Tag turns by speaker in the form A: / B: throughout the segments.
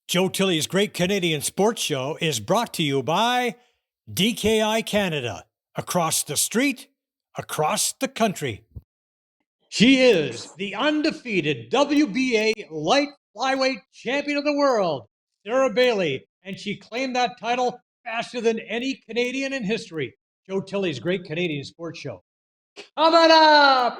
A: Joe Tilley's Great Canadian Sports Show is brought to you by DKI Canada. Across the street, across the country. She is the undefeated WBA Light Flyweight Champion of the world, Sara Bailey, and she claimed that title faster than any Canadian in history. Joe Tilley's Great Canadian Sports Show. Coming up!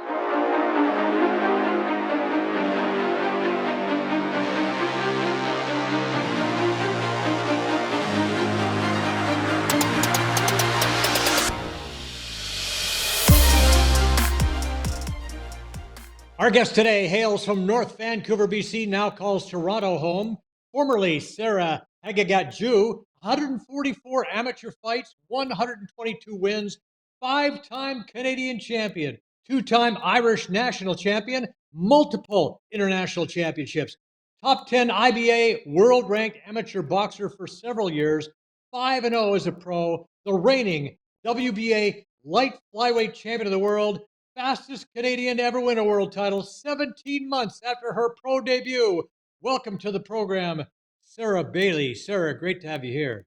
A: Our guest today hails from North Vancouver, BC, now calls Toronto home. Formerly Sarah Haghighat-Joo, 144 amateur fights, 122 wins, 5-time Canadian champion, 2-time Irish national champion, multiple international championships, top 10 IBA world-ranked amateur boxer for several years, 5-0 as a pro, the reigning WBA Light Flyweight Champion of the world, fastest Canadian to ever win a world title 17 months after her pro debut. Welcome to the program, Sara Bailey. Sara, great to have you here.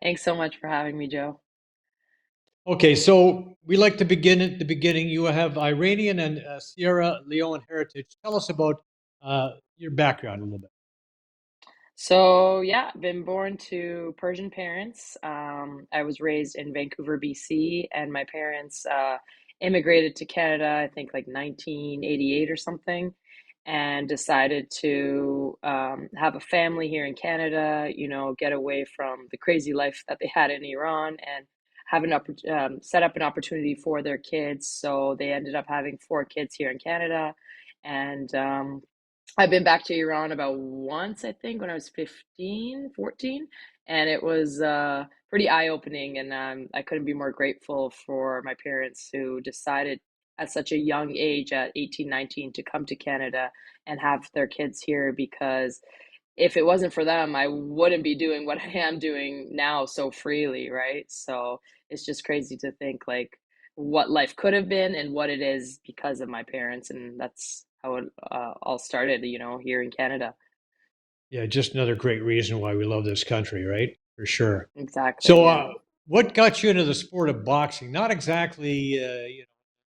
B: Thanks so much for having me, Joe.
A: Okay, so we like to begin at the beginning. You have Iranian and Sierra Leonean heritage. Tell us about your background a little bit.
B: So, yeah, been born to Persian parents. I was raised in Vancouver, BC, and my parents immigrated to Canada, I think like 1988 or something, and decided to have a family here in Canada, get away from the crazy life that they had in Iran and have set up an opportunity for their kids. So they ended up having 4 kids here in Canada. And I've been back to Iran about once, I think, when I was 15, 14, and it was pretty eye-opening, and I couldn't be more grateful for my parents who decided at such a young age, at 18, 19, to come to Canada and have their kids here, because if it wasn't for them, I wouldn't be doing what I am doing now so freely, right? So it's just crazy to think like what life could have been and what it is because of my parents, and that's how it all started, here in Canada.
A: Yeah, just another great reason why we love this country, right? For sure.
B: Exactly,
A: So,
B: yeah.
A: what got you into the sport of boxing? Not exactly,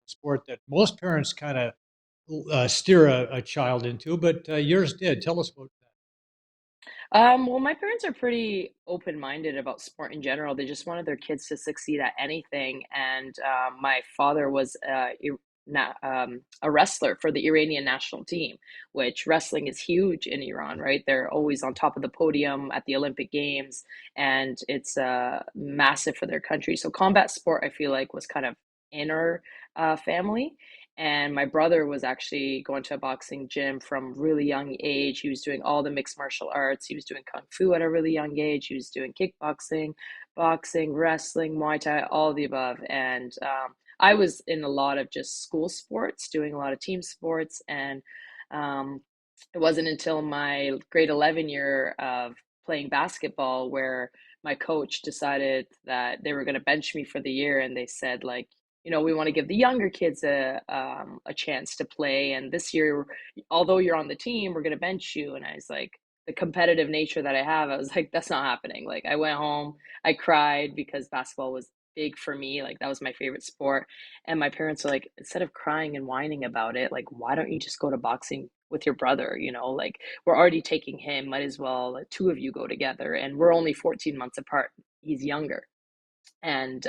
A: sport that most parents kind of steer a child into, but yours did. Tell us about that.
B: Well, my parents are pretty open-minded about sport in general. They just wanted their kids to succeed at anything. And my father was a wrestler for the Iranian national team, which wrestling is huge in Iran, right? They're always on top of the podium at the Olympic Games, and it's massive for their country. So combat sport, I feel like, was kind of in our family. And my brother was actually going to a boxing gym from really young age. He was doing all the mixed martial arts. He was doing kung fu at a really young age. He was doing kickboxing, boxing, wrestling, Muay Thai, all the above. And I was in a lot of just school sports, doing a lot of team sports. And um, it wasn't until my grade 11 year of playing basketball where my coach decided that they were going to bench me for the year. And they said, like, we want to give the younger kids a chance to play. And this year, although you're on the team, we're going to bench you. And I was like, the competitive nature that I have, I was like, that's not happening. Like, I went home, I cried because basketball was big for me. Like, that was my favorite sport. And my parents were like, instead of crying and whining about it, like, why don't you just go to boxing with your brother? Like, we're already taking him, might as well, like, 2 of you go together. And we're only 14 months apart. He's younger. And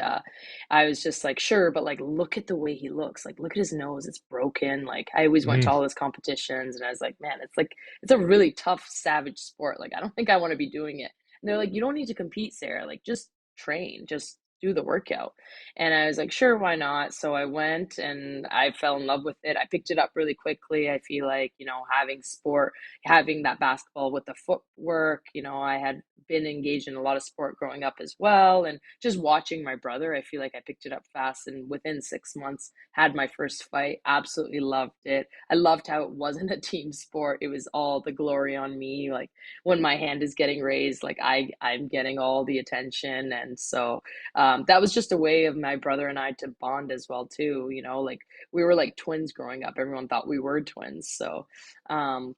B: I was just like, sure, but like, look at the way he looks. Like, look at his nose; it's broken. Like, I always went to
A: Mhm.
B: all his competitions, and I was like, man, it's like it's a really tough, savage sport. Like, I don't think I want to be doing it. And they're like, you don't need to compete, Sarah. Like, just train, just do the workout. And I was like, sure, why not? So I went, and I fell in love with it. I picked it up really quickly. I feel like, having sport, having that basketball with the footwork. I had been engaged in a lot of sport growing up as well, and just watching my brother, I feel like I picked it up fast, and within 6 months had my first fight. Absolutely loved it. I loved how it wasn't a team sport. It was all the glory on me. Like, when my hand is getting raised, like, I'm getting all the attention. And so that was just a way of my brother and I to bond as well too. Like, we were like twins growing up. Everyone thought we were twins. So um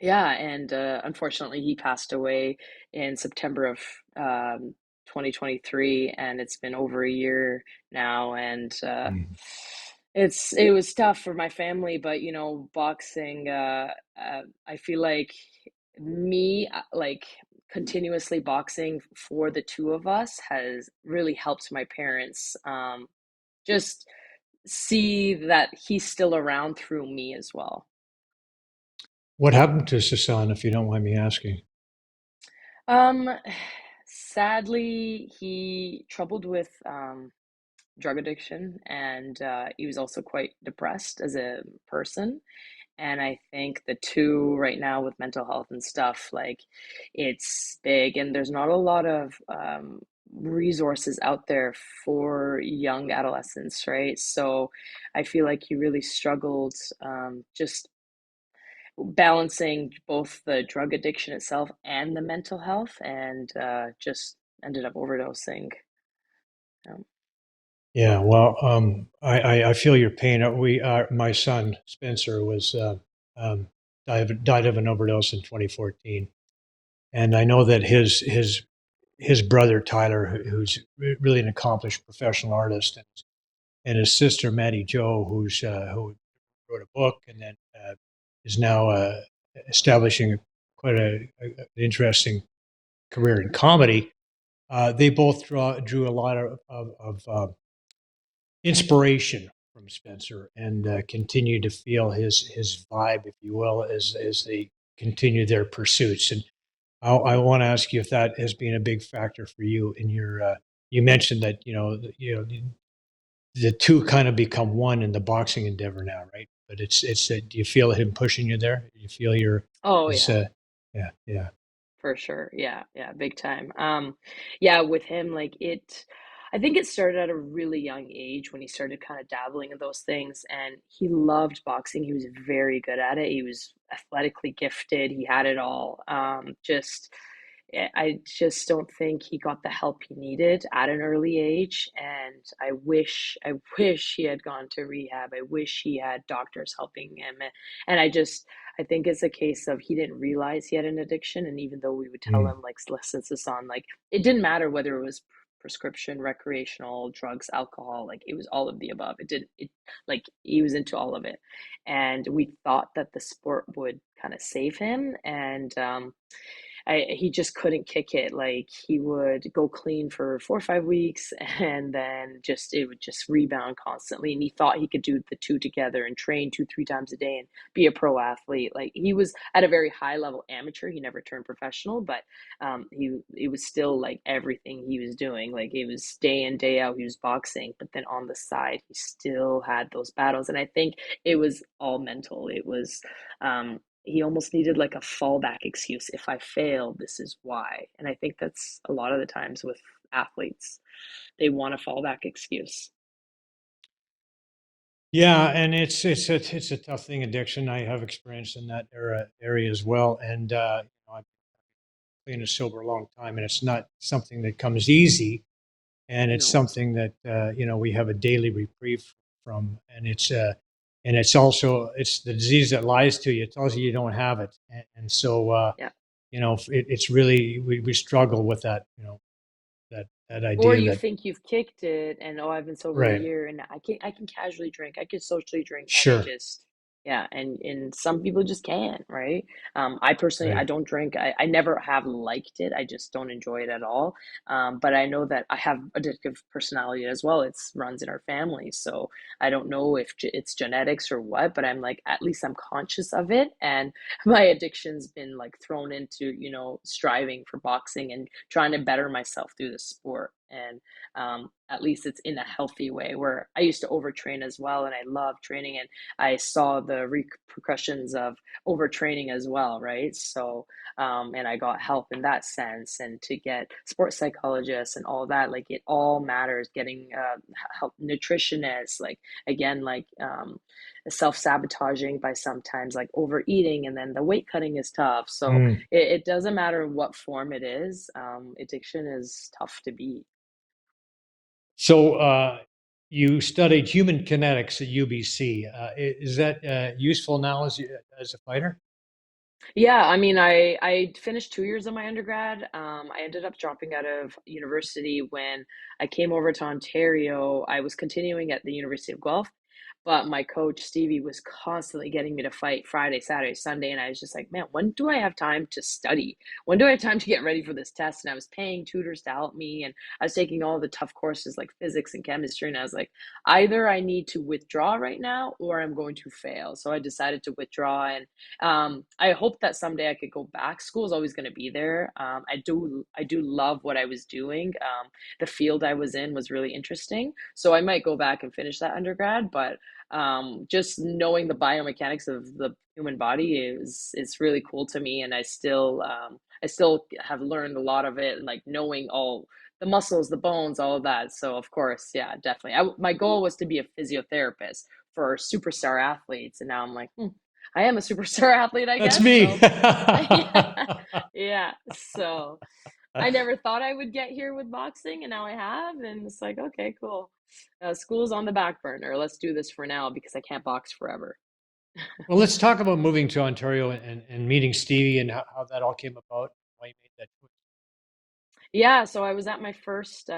B: Yeah, and unfortunately, he passed away in September of 2023, and it's been over a year now. And
A: Mm.
B: it was tough for my family, but boxing. I feel like like continuously boxing for the two of us has really helped my parents just see that he's still around through me as well.
A: What happened to Sasan, if you don't mind me asking?
B: Um, Sadly, he troubled with drug addiction, and he was also quite depressed as a person. And I think the two right now with mental health and stuff, like it's big, and there's not a lot of resources out there for young adolescents, right? So I feel like he really struggled just balancing both the drug addiction itself and the mental health, and just ended up overdosing. Um,
A: Yeah, well, I feel your pain. My son Spencer was died of an overdose in 2014, and I know that his brother Tyler, who's really an accomplished professional artist, and his sister Haghighat-Joo, who wrote a book and then is now establishing quite an interesting career in comedy. They both drew a lot of inspiration from Spencer and continue to feel his vibe, if you will, as they continue their pursuits. And I want to ask you if that has been a big factor for you in your. You mentioned that the two kind of become one in the boxing endeavor now, right? But it's do you feel him pushing you there? Do you feel your
B: oh
A: his
B: yeah,
A: yeah.
B: for sure. Yeah, yeah, big time. Yeah, with him, like I think it started at a really young age when he started kind of dabbling in those things, and he loved boxing. He was very good at it. He was athletically gifted. He had it all. I just don't think he got the help he needed at an early age, and I wish he had gone to rehab. I wish he had doctors helping him, and I think it's a case of he didn't realize he had an addiction, and even though we would tell
A: Mm.
B: him like listen to this on, like it didn't matter whether it was prescription, recreational, drugs, alcohol, like it was all of the above. It did it like he was into all of it, and we thought that the sport would kind of save him, and he just couldn't kick it. Like he would go clean for 4 or 5 weeks, and then just it would just rebound constantly. And he thought he could do the two together and train 2, 3 times a day and be a pro athlete. Like he was at a very high level amateur. He never turned professional, but he it was still like everything he was doing. Like it was day in day out. He was boxing, but then on the side he still had those battles. And I think it was all mental. It was he almost needed like a fallback excuse. If I fail, this is why. And I think that's a lot of the times with athletes. They want a fallback excuse.
A: Yeah, and it's a tough thing, addiction. I have experience in that area as well, and I've been a sober a long time, and it's not something that comes easy, and it's
B: No.
A: something that we have a daily reprieve from, and it's also it's the disease that lies to you. It tells you you don't have it, and so
B: Yeah.
A: it's really we struggle with that, that
B: Or
A: idea
B: you
A: that
B: think you've kicked it and oh, I've been sober a
A: right,
B: year and I can casually drink. I can socially drink and it
A: sure,
B: just yeah, and some people just can't, right? I personally I
A: right.
B: don't drink. I never have liked it. I just don't enjoy it at all. But I know that I have addictive personality as well. It's runs in our family. So I don't know if it's genetics or what, but I'm like at least I'm conscious of it, and my addiction's been like thrown into striving for boxing and trying to better myself through the sport. And at least it's in a healthy way, where I used to overtrain as well, and I love training, and I saw the repercussions of overtraining as well, right? So and I got help in that sense, and to get sports psychologists and all that, like it all matters. Getting help nutritionists, like again, like self-sabotaging by sometimes like overeating, and then the weight cutting is tough. So
A: Mm.
B: it doesn't matter what form it is. Addiction is tough to beat.
A: So you studied human kinetics at UBC. Is that useful now as a fighter?
B: Yeah, I mean, I finished 2 years of my undergrad. I ended up dropping out of university when I came over to Ontario. I was continuing at the University of Guelph, but my coach Stevie was constantly getting me to fight Friday, Saturday, Sunday, and I was just like, man, when do I have time to study? When do I have time to get ready for this test? And I was paying tutors to help me, and I was taking all the tough courses like physics and chemistry, and I was like, either I need to withdraw right now or I'm going to fail. So I decided to withdraw, and I hope that someday I could go back. School is always going to be there. I do love what I was doing. The field I was in was really interesting, so I might go back and finish that undergrad. But just knowing the biomechanics of the human body is really cool to me, and I still have learned a lot of it, and like knowing all the muscles, the bones, all of that. So of course, yeah, definitely. My goal was to be a physiotherapist for superstar athletes, and now I'm like, I am a superstar athlete, I
A: That's
B: guess.
A: me.
B: So, yeah, yeah. So I never thought I would get here with boxing, and now I have, and it's like, okay, cool. School's on the back burner. Let's do this for now because I can't box forever.
A: Well, let's talk about moving to Ontario and meeting Stevie and how that all came about, why you made that choice.
B: Yeah, so I was at my first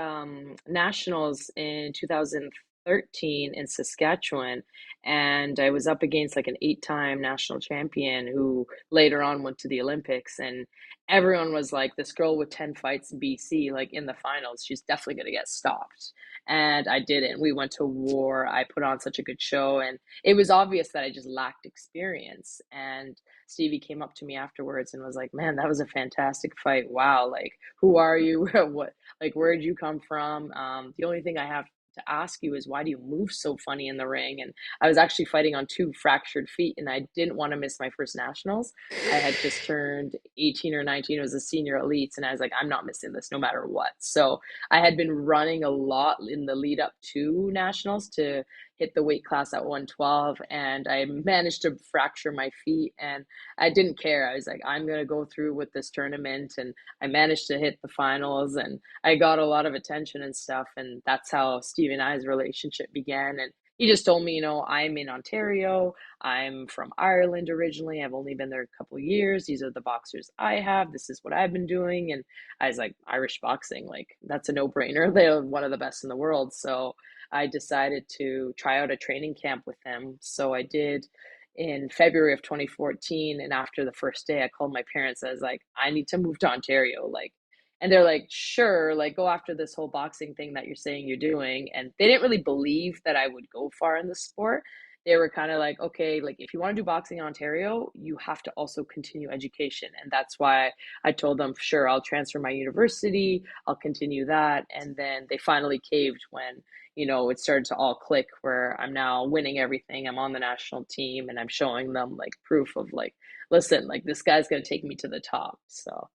B: nationals in 2013 in Saskatchewan, and I was up against like an eight-time national champion who later on went to the Olympics, and everyone was like, "This girl with 10 fights in BC, like in the finals, she's definitely gonna get stopped." And I didn't. We went to war. I put on such a good show, and it was obvious that I just lacked experience. And Stevie came up to me afterwards and was like, "Man, that was a fantastic fight. Wow, like who are you? What, like, where did you come from? The only thing I have to ask you is why do you move so funny in the ring?" And I was actually fighting on two fractured feet, and I didn't want to miss my first nationals. I had just turned 18 or 19. It was a senior elites, and I was like, I'm not missing this no matter what. So I had been running a lot in the lead up to nationals to hit the weight class at 112, and I managed to fracture my feet, and I didn't care. I was like, I'm going to go through with this tournament, and I managed to hit the finals, and I got a lot of attention and stuff. And that's how Steve and I's relationship began. And he just told me, I'm in Ontario. I'm from Ireland originally. I've only been there a couple of years. These are the boxers I have. This is what I've been doing. And I was like, Irish boxing, like that's a no-brainer. They're one of the best in the world. So I decided to try out a training camp with them. So I did in February of 2014. And after the first day, I called my parents. I was like, I need to move to Ontario. Like, and they're like, sure, like go after this whole boxing thing that you're saying you're doing. And they didn't really believe that I would go far in the sport. They were kind of like, okay, like if you want to do boxing in Ontario, you have to also continue education. And that's why I told them, sure, I'll transfer my university, I'll continue that. And then they finally caved when it started to all click where I'm now winning everything. I'm on the national team and I'm showing them like proof of like, listen, like this guy's going to take me to the top. So,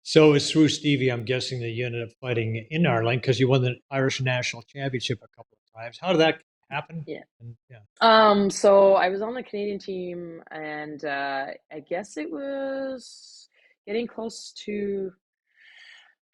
A: So it's through Stevie, I'm guessing, that you ended up fighting in Ireland because you won the Irish National Championship a couple of times. How did that happen?
B: yeah.
A: And yeah.
B: So I was on the Canadian team, and I guess it was getting close to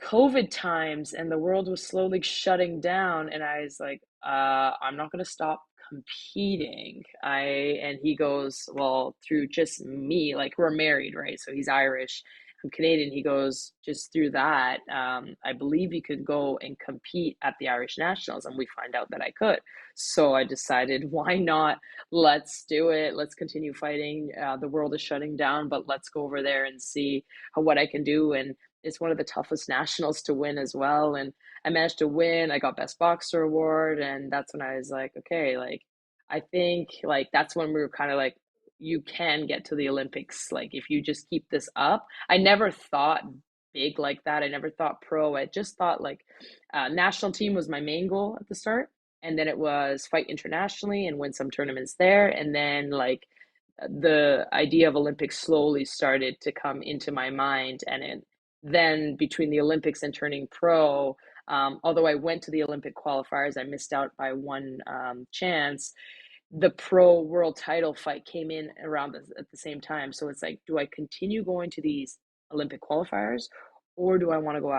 B: COVID times, and the world was slowly shutting down, and I was like, I'm not gonna stop competing. And he goes, well, through just me, like we're married, right? So he's Irish, I'm Canadian. He goes, just through that, I believe you could go and compete at the Irish Nationals, and we find out that I could. So I decided, why not? Let's do it. Let's continue fighting. The world is shutting down, but let's go over there and see what I can do. And it's one of the toughest nationals to win as well. And I managed to win. I got Best Boxer award, and that's when I was like, okay, like I think like that's when we were kind of like, you can get to the Olympics, like if you just keep this up. I never thought big like that. I never thought pro. I just thought like national team was my main goal at the start, and then it was fight internationally and win some tournaments there, and then like the idea of Olympics slowly started to come into my mind, and then between the Olympics and turning pro, although I went to the Olympic qualifiers, I missed out by one chance. The pro world title fight came in around at the same time. So it's like, do I continue going to these Olympic qualifiers, or do I want to go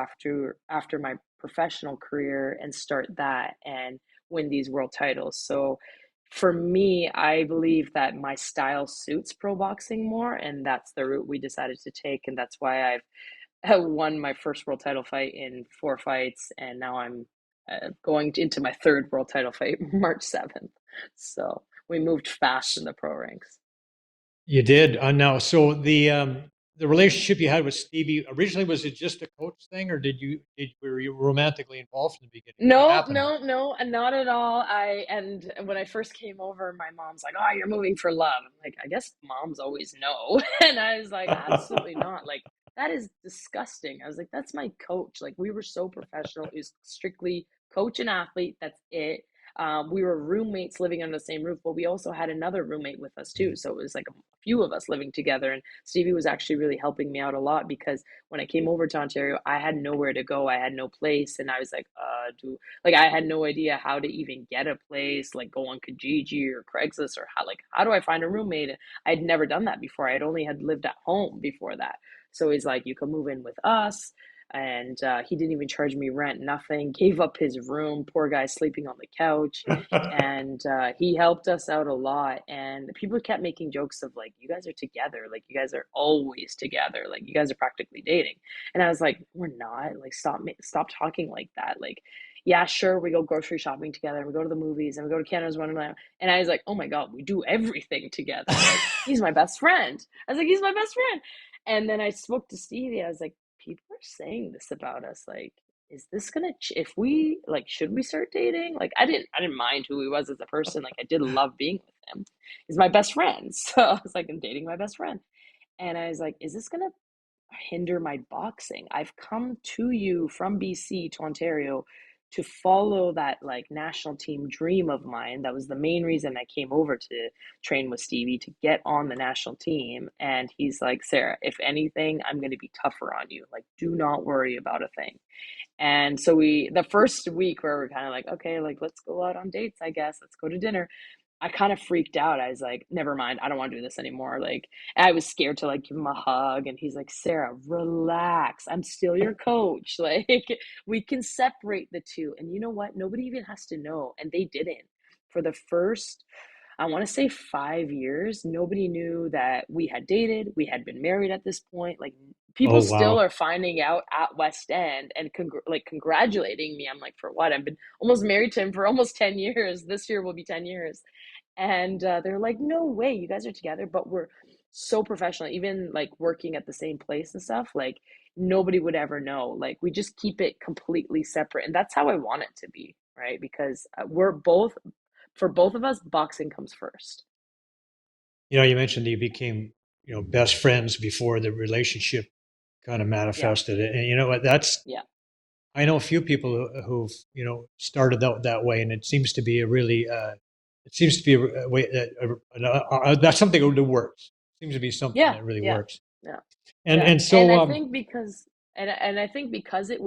B: after my professional career and start that and win these world titles? So For me, I believe that my style suits pro boxing more, and that's the route we decided to take, and that's why I've won my first world title fight in 4 fights, and now I'm going into my third world title fight March 7th. So we moved fast in the pro ranks.
A: You did. Now, so the relationship you had with Stevie originally, was it just a coach thing, or were you romantically involved in the beginning? What
B: No,
A: happened?
B: no, no, and not at all. And when I first came over, my mom's like, "Oh, you're moving for love." I'm like, "I guess moms always know." And I was like, "Absolutely not. Like, that is disgusting." I was like, "That's my coach." Like, we were so professional. It was strictly coach and athlete. That's it. We were roommates living under the same roof, but we also had another roommate with us too. So it was like a few of us living together. And Stevie was actually really helping me out a lot because when I came over to Ontario, I had nowhere to go. I had no place. And I was like, I had no idea how to even get a place, like go on Kijiji or Craigslist or how do I find a roommate? I'd never done that before. I'd only had lived at home before that. So he's like, you can move in with us. And he didn't even charge me rent, nothing, gave up his room, poor guy sleeping on the couch. And he helped us out a lot. And people kept making jokes of like, you guys are together, like you guys are always together, like you guys are practically dating. And I was like, we're not. Like, stop talking like that. Like, yeah, sure, we go grocery shopping together, and we go to the movies, and we go to Canada's Wonderland. And I was like, oh my god, we do everything together. Like, he's my best friend. I was like, he's my best friend. And then I spoke to Stevie. I was like, people are saying this about us. Like, is this gonna if we like, should we start dating? Like, I didn't mind who he was as a person. Like, I did love being with him. He's my best friend. So I was like, I'm dating my best friend. And I was like, is this gonna hinder my boxing? I've come to you from BC to Ontario to follow that like national team dream of mine. That was the main reason I came over to train with Stevie, to get on the national team. And he's like, Sarah, if anything, I'm going to be tougher on you. Like, do not worry about a thing. And so the first week where we're kind of like, okay, like let's go out on dates, I guess. Let's go to dinner. I kind of freaked out. I was like, never mind, I don't want to do this anymore. Like, I was scared to like give him a hug. And he's like, Sarah, relax. I'm still your coach. Like, we can separate the two. And you know what? Nobody even has to know. And they didn't. For the first, I want to say 5 years, nobody knew that we had dated. We had been married at this point. Like, people
A: Oh,
B: still
A: wow.
B: are finding out at West End and congratulating me. I'm like, for what? I've been almost married to him for almost 10 years. This year will be 10 years. And they're like, no way, you guys are together. But we're so professional, even like working at the same place and stuff. Like, nobody would ever know. Like, we just keep it completely separate. And that's how I want it to be, right? Because for both of us, boxing comes first.
A: You mentioned that you became, best friends before the relationship kind of
B: Yeah,
A: manifested. And you know what?
B: yeah,
A: I know a few people who've, started out that way, and it seems to be it seems to be a way that's something that works. Seems to be something
B: yeah,
A: that really
B: yeah,
A: works.
B: yeah.
A: And
B: Yeah,
A: and
B: and
A: so
B: I think because he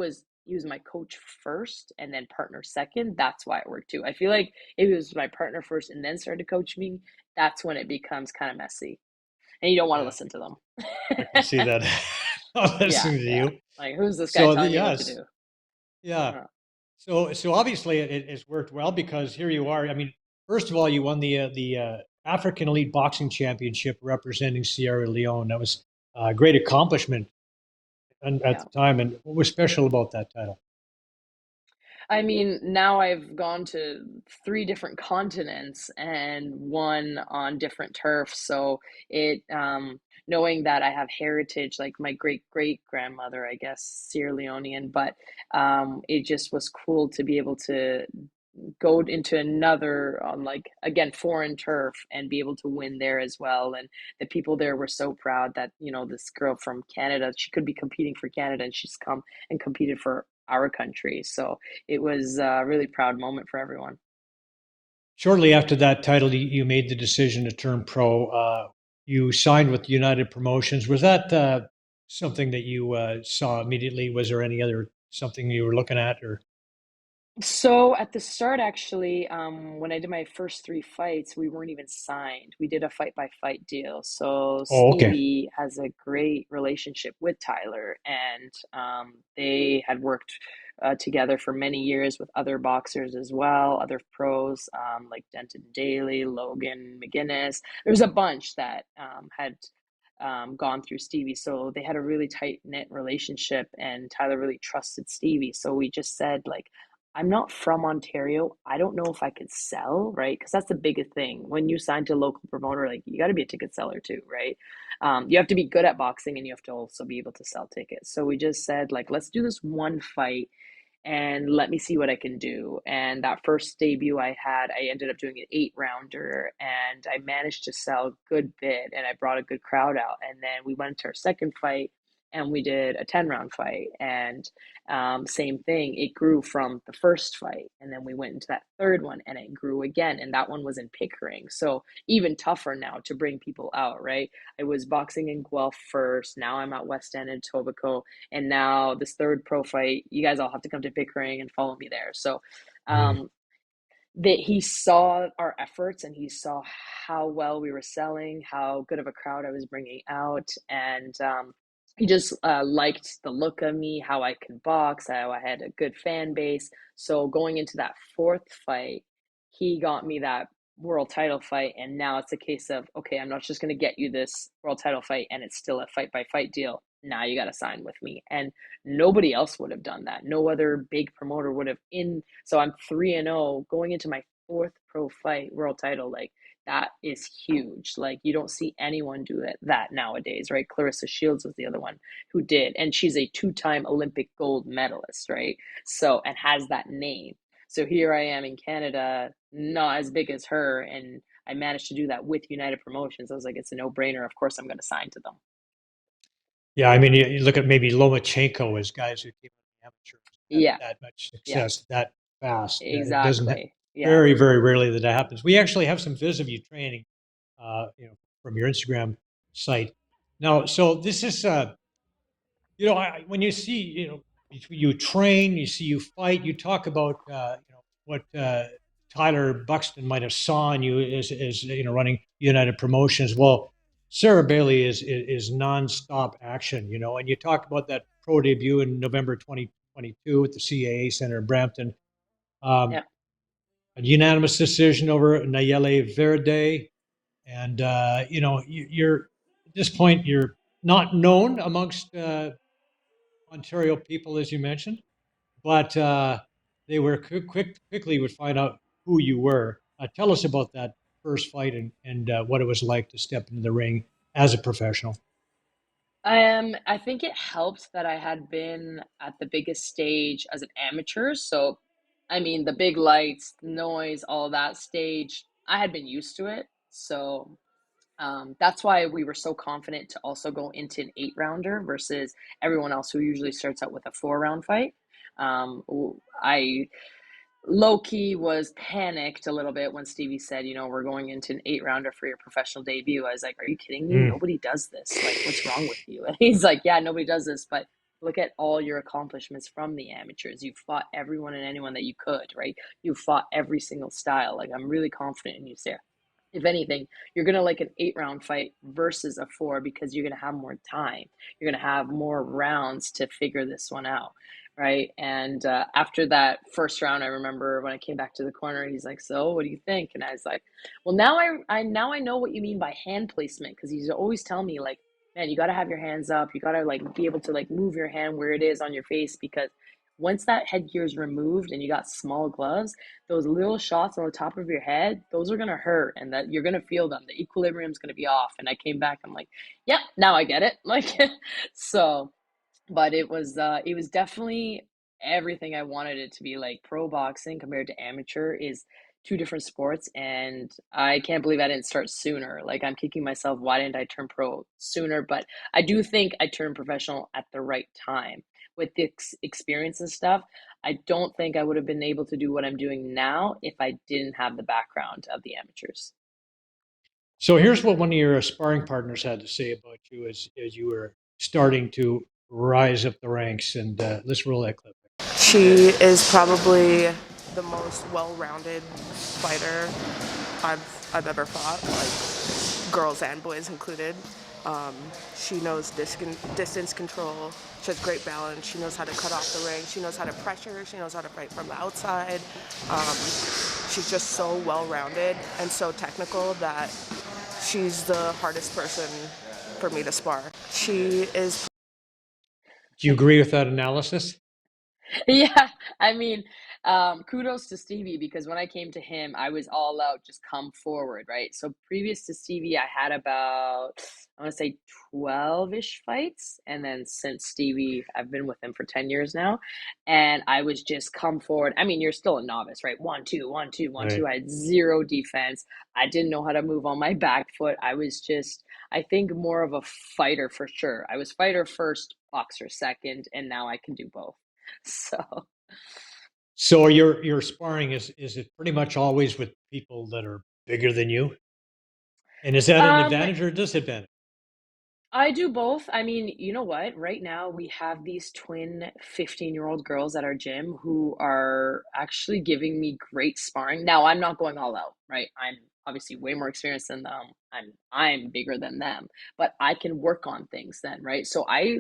B: was my coach first and then partner second, that's why it worked too. I feel like if he was my partner first and then started to coach me, that's when it becomes kind of messy, and you don't want to
A: yeah,
B: listen to them.
A: I can see that.
B: Yeah,
A: Listening to
B: yeah.
A: you.
B: Like, who's this guy
A: So
B: telling me what to
A: yes,
B: do?
A: yeah.
B: Uh,
A: So obviously it's worked well, because here you are. I mean, first of all, you won the African Elite Boxing Championship representing Sierra Leone. That was a great accomplishment at
B: yeah.
A: the time. And what was special about that title?
B: I mean, now I've gone to three different continents and won on different turfs. So knowing that I have heritage, like my great great grandmother, I guess, Sierra Leonean, but it just was cool to be able to go into another, like, again, foreign turf and be able to win there as well. And the people there were so proud that, this girl from Canada, she could be competing for Canada, and she's come and competed for our country. So it was a really proud moment for everyone.
A: Shortly after that title, you made the decision to turn pro. You signed with United Promotions. Was that something that you saw immediately? Was there any other something you were looking at, or?
B: So at the start, actually, when I did my first three fights, we weren't even signed. We did a fight by fight deal. So
A: Oh, okay.
B: Stevie has a great relationship with Tyler, and they had worked together for many years with other boxers as well, other pros like Denton Daly, Logan McGuinness. There was a bunch that had gone through Stevie. So they had a really tight knit relationship, and Tyler really trusted Stevie. So we just said, like, I'm not from Ontario. I don't know if I could sell, right? Because that's the biggest thing. When you sign to a local promoter, like, you got to be a ticket seller too, right? You have to be good at boxing, and you have to also be able to sell tickets. So we just said, like, let's do this one fight and let me see what I can do. And that first debut I had, I ended up doing an 8 rounder, and I managed to sell a good bit, and I brought a good crowd out. And then we went to our second fight, and we did a 10 round fight. And same thing, it grew from the first fight. And then we went into that third one, and it grew again. And that one was in Pickering. So even tougher now to bring people out, right? I was boxing in Guelph first. Now I'm at West End and Etobicoke, and now this third pro fight, you guys all have to come to Pickering and follow me there. So
A: Mm.
B: that he saw our efforts, and he saw how well we were selling, how good of a crowd I was bringing out, and he just liked the look of me, how I could box, how I had a good fan base. So going into that fourth fight, he got me that world title fight, and now it's a case of, okay, I'm not just going to get you this world title fight and it's still a fight by fight deal. Now you got to sign with me. And nobody else would have done that. No other big promoter would have. In So I'm 3-0 going into my fourth pro fight, world title. Like, that is huge. Like, you don't see anyone do that nowadays, right? Clarissa Shields was the other one who did, and she's a 2-time Olympic gold medalist, right? So, and has that name. So here I am in Canada, not as big as her, and I managed to do that with United Promotions. I was like, it's a no-brainer. Of course I'm going to sign to them.
A: Yeah, I mean, you look at maybe Lomachenko as guys who came out amateurs had
B: Yeah,
A: that much
B: yeah,
A: success that fast. It doesn't
B: exactly. Yeah.
A: very, very rarely that happens. We actually have some vids of you training, from your Instagram site. Now, so this is, when you see, you train, you see you fight, you talk about, what Tyler Buxton might have saw in you as running United Promotions. Well, Sara Bailey is nonstop action, and you talk about that pro debut in November 2022 at the CAA Center in Brampton, um,
B: Yeah.
A: a unanimous decision over Nayeli Verde, and you're at this point you're not known amongst Ontario people, as you mentioned, but they were quickly would find out who you were. Tell us about that first fight and what it was like to step into the ring as a professional.
B: I think it helped that I had been at the biggest stage as an amateur. So, I mean, the big lights, noise, all that stage, I had been used to it. So, that's why we were so confident to also go into an 8 rounder versus everyone else who usually starts out with a 4 round fight. I low key was panicked a little bit when Stevie said, we're going into an 8 rounder for your professional debut. I was like, are you kidding me?
A: Mm.
B: Nobody does this. Like, what's wrong with you? And he's like, yeah, nobody does this, but look at all your accomplishments from the amateurs. You fought everyone and anyone that you could, right? You fought every single style. Like, I'm really confident in you, Sarah. If anything, you're going to like an 8 round fight versus a 4 because you're going to have more time. You're going to have more rounds to figure this one out. Right. And after that first round, I remember when I came back to the corner, he's like, so what do you think? And I was like, well, now I know what you mean by hand placement. Cause he's always telling me, like, man, you got to have your hands up. You got to like be able to like move your hand where it is on your face, because once that headgear is removed and you got small gloves, those little shots on the top of your head, those are going to hurt, and that you're going to feel them. The equilibrium is going to be off. And I came back, I'm like, yep, now I get it. Like, so, but it was definitely everything I wanted it to be. Like, pro boxing compared to amateur is two different sports, and I can't believe I didn't start sooner. Like, I'm kicking myself, why didn't I turn pro sooner? But I do think I turned professional at the right time with the experience and stuff. I don't think I would have been able to do what I'm doing now if I didn't have the background of the amateurs.
A: So here's what one of your sparring partners had to say about you as you were starting to rise up the ranks, and let's roll that clip.
C: She is probably the most well-rounded fighter I've ever fought, like girls and boys included. She knows distance control. She has great balance. She knows how to cut off the ring. She knows how to pressure. She knows how to fight from the outside. She's just so well-rounded and so technical that she's the hardest person for me to spar. She is.
A: Do you agree with that analysis?
B: Yeah, I mean, kudos to Stevie because when I came to him, I was all out, just come forward, right? So previous to Stevie, I had about, I want to say 12-ish fights. And then since Stevie, I've been with him for 10 years now. And I was just come forward. I mean, you're still a novice, right? 1, 2, 1, 2, 1, 2.
A: Right.
B: I had zero defense. I didn't know how to move on my back foot. I was just, I think, more of a fighter for sure. I was fighter first, boxer second, and now I can do both. So,
A: So your sparring is it pretty much always with people that are bigger than you? And is that an
B: um,
A: advantage or a disadvantage?
B: I do both. I mean, you know what? Right now, we have these twin 15-year-old girls at our gym who are actually giving me great sparring. Now, I'm not going all out, right? I'm obviously way more experienced than them. I'm bigger than them, but I can work on things then, right? So I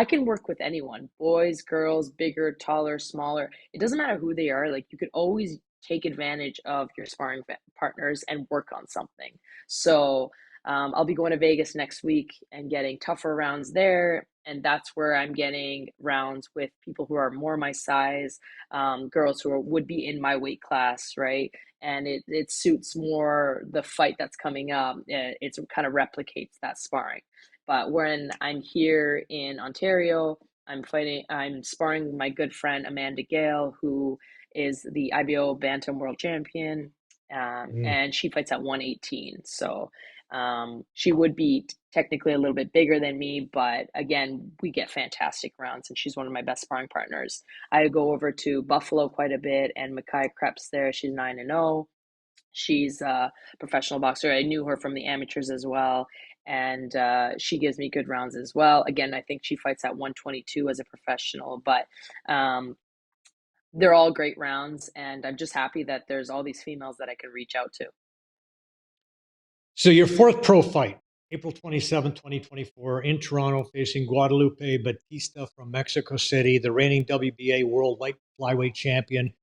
B: can work with anyone, boys, girls, bigger, taller, smaller. It doesn't matter who they are. Like you could always take advantage of your sparring partners and work on something. So, I'll be going to Vegas next week and getting tougher rounds there. And that's where I'm getting rounds with people who are more my size, girls who would be in my weight class, right? And it suits more the fight that's coming up. It kind of replicates that sparring. But when I'm here in Ontario, I'm sparring my good friend Amanda Gale, who is the IBO Bantam World Champion,
A: Mm.
B: and she fights at 118. So she would be technically a little bit bigger than me, but again, we get fantastic rounds, and she's one of my best sparring partners. I go over to Buffalo quite a bit, and Makai Kreps there. She's 9-0. She's a professional boxer. I knew her from the amateurs as well, and she gives me good rounds as well. Again, I think she fights at 122 as a professional, but um, they're all great rounds, and I'm just happy that there's all these females that I can reach out to.
A: So your fourth pro fight, April 27, 2024, in Toronto, facing Guadalupe Batista from Mexico City, the reigning WBA World Light Flyweight Champion,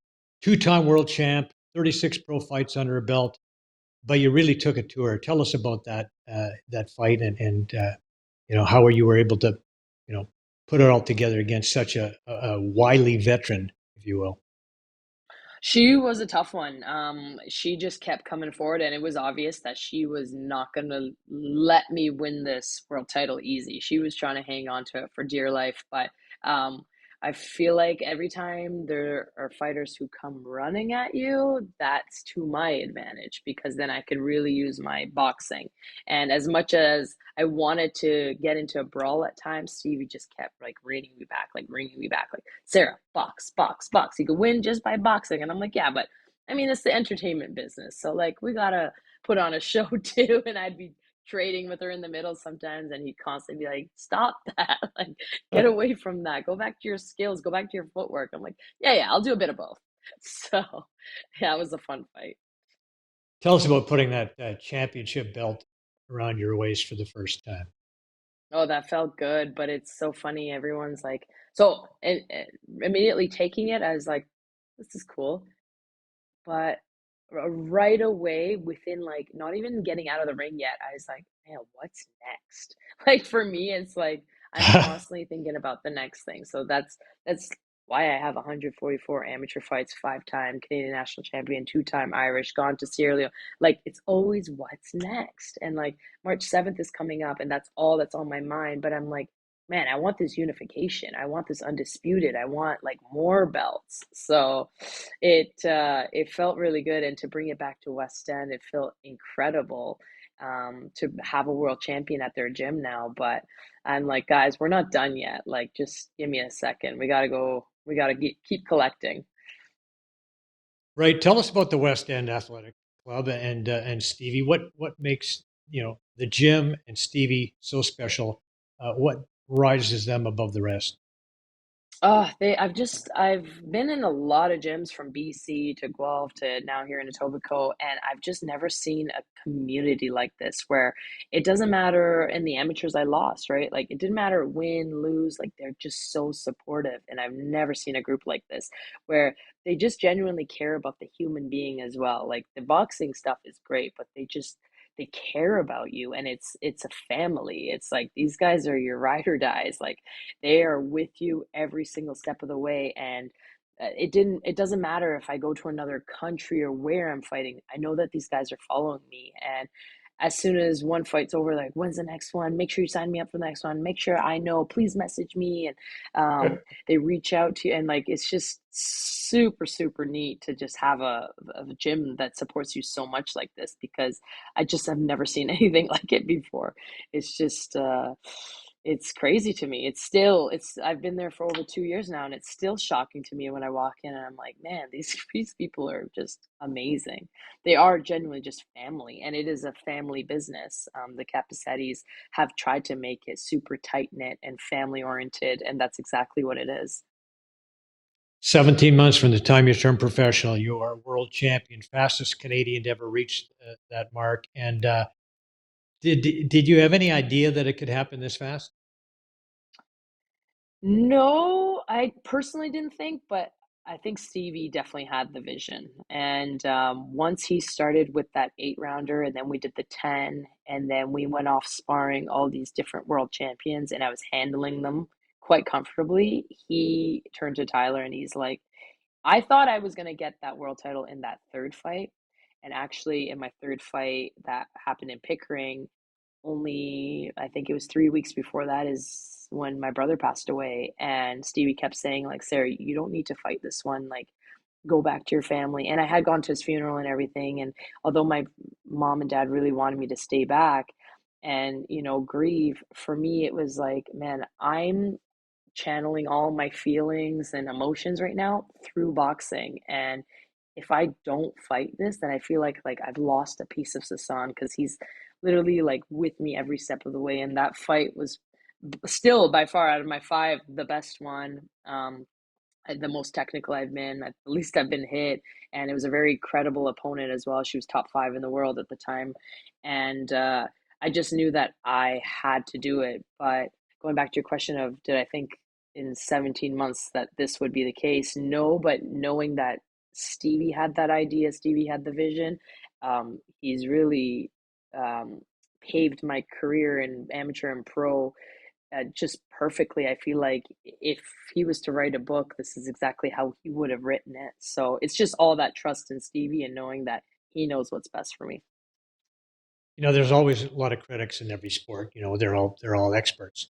A: two-time world champ, 36 pro fights under her belt. But you really took it to her. Tell us about that fight and how you were able to put it all together against such a wily veteran, if you will.
B: She was a tough one. She just kept coming forward, and it was obvious that she was not going to let me win this world title easy. She was trying to hang on to it for dear life, but um, I feel like every time there are fighters who come running at you, that's to my advantage because then I could really use my boxing. And as much as I wanted to get into a brawl at times, Stevie just kept like reining me back, like Sarah, box, box, box. You could win just by boxing, and I'm like, yeah, but I mean, it's the entertainment business, so like we gotta put on a show too. And I'd be trading with her in the middle sometimes, and he'd constantly be like, "Stop that! Like, get away from that. Go back to your skills. Go back to your footwork." I'm like, "Yeah, yeah, I'll do a bit of both." So, yeah, it was a fun fight.
A: Tell us about putting that championship belt around your waist for the first time.
B: Oh, that felt good, but it's so funny. Everyone's like, so and immediately taking it as like, this is cool. But right away, within like not even getting out of the ring yet, I was like, man, what's next? Like for me, it's like I'm constantly thinking about the next thing. So that's why I have 144 amateur fights, 5-time Canadian national champion, 2-time Irish, gone to Sierra Leone. Like it's always what's next. And like March 7th is coming up, and that's all that's on my mind. But I'm like, man, I want this unification. I want this undisputed. I want like more belts. So it felt really good, and to bring it back to West End, it felt incredible to have a world champion at their gym now. But I'm like, guys, we're not done yet. Like, just give me a second. We gotta go. We gotta keep collecting.
A: Right. Tell us about the West End Athletic Club and Stevie. What makes the gym and Stevie so special? What rises them above the rest?
B: I've been in a lot of gyms from BC to Guelph to now here in Etobicoke, and I've just never seen a community like this where it doesn't matter. In the amateurs, I lost, right? Like it didn't matter win, lose, like they're just so supportive. And I've never seen a group like this where they just genuinely care about the human being as well. Like the boxing stuff is great, but they care about you, and it's a family. It's like these guys are your ride or dies. Like they are with you every single step of the way. And it doesn't matter if I go to another country or where I'm fighting. I know that these guys are following me. And as soon as one fight's over, like, when's the next one? Make sure you sign me up for the next one. Make sure I know. Please message me. And they reach out to you. And like, it's just super, super neat to just have a gym that supports you so much like this, because I just have never seen anything like it before. It's just, it's crazy to me. I've been there for over 2 years now, and it's still shocking to me when I walk in and I'm like, man, these people are just amazing. They are genuinely just family, and it is a family business. The Capacettes have tried to make it super tight knit and family oriented, and that's exactly what it is.
A: 17 months from the time you turned professional, you are world champion, fastest Canadian to ever reach that mark. And did you have any idea that it could happen this fast?
B: No, I personally didn't think, but I think Stevie definitely had the vision. And once he started with that 8 rounder, and then we did the 10, and then we went off sparring all these different world champions, and I was handling them quite comfortably, he turned to Tyler and he's like, I thought I was going to get that world title in that third fight. And actually, in my third fight that happened in Pickering, only I think it was 3 weeks before that is when my brother passed away. And Stevie kept saying, like, Sarah, you don't need to fight this one. Like, go back to your family. And I had gone to his funeral and everything. And although my mom and dad really wanted me to stay back and, grieve, for me, it was like, man, I'm channeling all my feelings and emotions right now through boxing. And if I don't fight this, then I feel like I've lost a piece of Sasan, because he's literally like with me every step of the way. And that fight was still by far out of my five the best one. The most technical I've been, at least I've been hit, and it was a very credible opponent as well. She was top five in the world at the time, and I just knew that I had to do it. But going back to your question of did I think in 17 months that this would be the case? No, but knowing that Stevie had that idea, Stevie had the vision, he's really um, paved my career in amateur and pro just perfectly. I feel like if he was to write a book, this is exactly how he would have written it. So it's just all that trust in Stevie and knowing that he knows what's best for me.
A: There's always a lot of critics in every sport. They're all experts.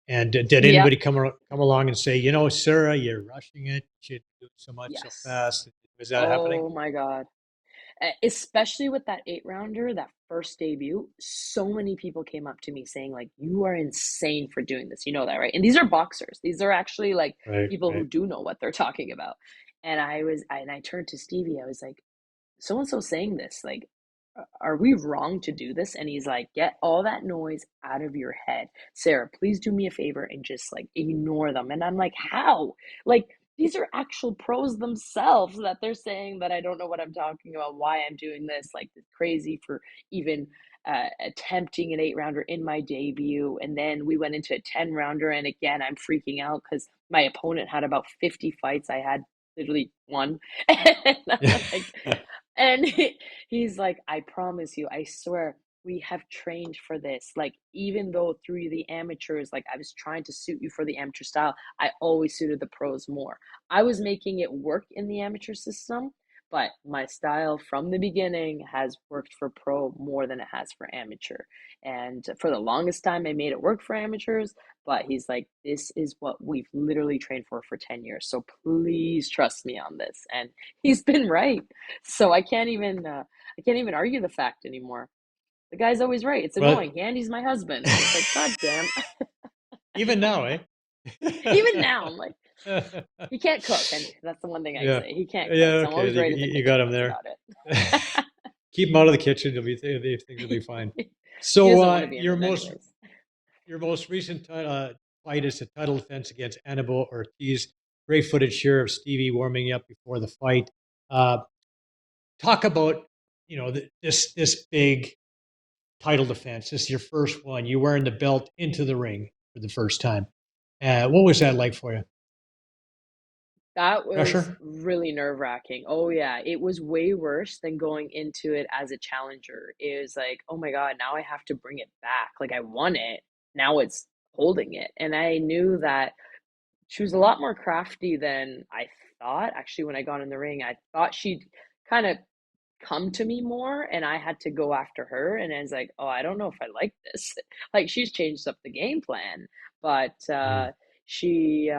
A: And did
B: Yep.
A: anybody come along and say, Sarah, you're rushing it. You should do so much so
B: Yes.
A: fast. Was that happening?
B: Oh my God. Especially with that 8 rounder, that first debut, so many people came up to me saying, like, you are insane for doing this. You know that, right? And these are boxers. These are actually like
A: Right,
B: people who
A: right.
B: do know what they're talking about. And I turned to Stevie. I was like, so and so saying this, like, are we wrong to do this? And he's like, get all that noise out of your head. Sarah, please do me a favor and just like ignore them. And I'm like, how? Like, these are actual pros themselves that they're saying that I don't know what I'm talking about, why I'm doing this. Like, it's crazy for even attempting an 8 rounder in my debut. And then we went into a 10 rounder. And again, I'm freaking out because my opponent had about 50 fights. I had literally one. And I'm like, and he's like, I promise you, I swear, we have trained for this. Like, even though through the amateurs, like I was trying to suit you for the amateur style, I always suited the pros more. I was making it work in the amateur system, but my style from the beginning has worked for pro more than it has for amateur. And for the longest time, I made it work for amateurs, but he's like, this is what we've literally trained for 10 years. So please trust me on this. And he's been right. So I can't even argue the fact anymore. The guy's always right. It's
A: Well,
B: annoying. Andy's my husband. It's like, God damn.
A: even now, eh?
B: Even now, I'm like, he can't cook. And that's the one thing I
A: Yeah.
B: say. He can't cook.
A: Yeah.
B: So I'm
A: Okay.
B: always right in the
A: You got
B: kitchen.
A: him
B: That's
A: there.
B: about it.
A: Keep him out of the kitchen. Things will be fine.
B: He
A: So,
B: doesn't want to be in
A: your
B: it
A: most
B: anyways.
A: your most recent fight is the title defense against Annabel Ortiz. Great footage here of Stevie warming up before the fight. Uh, Talk about this big title defense. This is your first one. You're wearing the belt into the ring for the first time. What was that like for you?
B: That was
A: Pressure?
B: really nerve-wracking. Oh yeah, it was way worse than going into it as a challenger. It was like, oh my God, now I have to bring it back. Like I won it, now it's holding it. And I knew that she was a lot more crafty than I thought. Actually, when I got in the ring, I thought she'd kind of come to me more and I had to go after her. And I was like, oh, I don't know if I like this. Like she's changed up the game plan. But
A: Mm.
B: she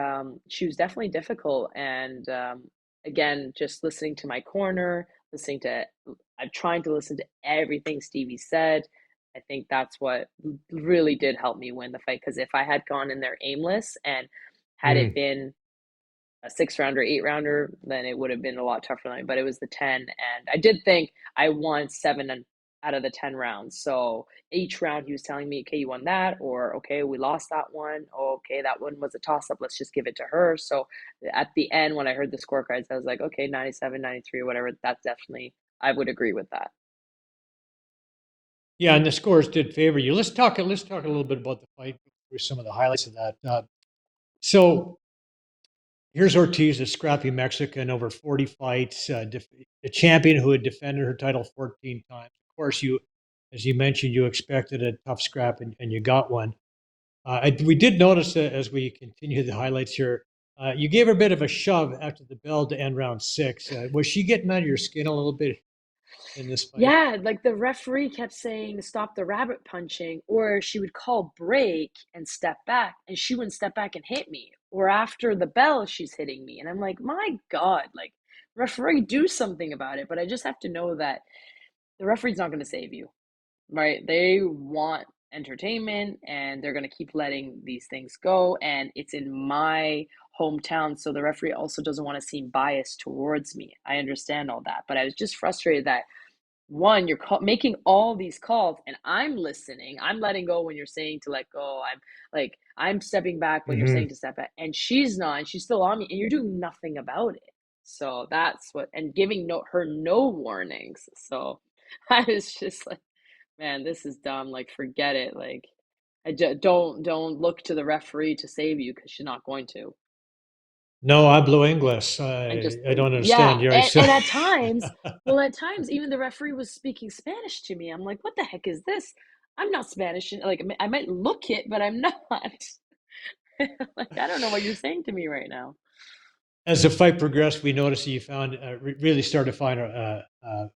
B: was definitely difficult. And again, just listening to my corner, listening to I'm trying to listen to everything Stevie said. I think that's what really did help me win the fight. Because if I had gone in there aimless and had it
A: Mm.
B: been a 6 rounder, 8 rounder, then it would have been a lot tougher than me. But it was the 10. And I did think I won out of the 10 rounds. So each round he was telling me, okay, you won that, or okay, we lost that one. Oh, okay, that one was a toss up. Let's just give it to her. So at the end, when I heard the scorecards, I was like, okay, 97, 93, or whatever. That's definitely, I would agree with that.
A: Yeah, and the scores did favor you. Let's talk a little bit about the fight through some of the highlights of that. So here's Ortiz, a scrappy Mexican, over 40 fights, a champion who had defended her title 14 times. Of course, as you mentioned, you expected a tough scrap, and you got one. We did notice that as we continue the highlights here, you gave her a bit of a shove after the bell to end round six. Was she getting under your skin a little bit in this fight?
B: Yeah, like the referee kept saying stop the rabbit punching, or she would call break and step back, and she wouldn't step back and hit me. Or after the bell, she's hitting me. And I'm like, my God, like, referee, do something about it. But I just have to know that the referee's not going to save you, right? They want entertainment and they're going to keep letting these things go. And it's in my hometown. So the referee also doesn't want to seem biased towards me. I understand all that. But I was just frustrated that one, you're making all these calls and I'm listening. I'm letting go when you're saying to let go. I'm stepping back when you're
A: Hmm.
B: saying to step back, and she's not, and she's still on me, and you're doing nothing about it. So that's what, and giving her no warnings. So I was just like, man, this is dumb. Like, forget it. Like, don't look to the referee to save you because she's not going to.
A: No, hablo inglés.
B: And just
A: I don't
B: yeah,
A: understand. You're right. So,
B: and at times, well, at times even the referee was speaking Spanish to me. I'm like, what the heck is this? I'm not Spanish. Like I might look it, but I'm not. Like I don't know what you're saying to me right now.
A: as the fight progressed, we noticed that you found really started to find a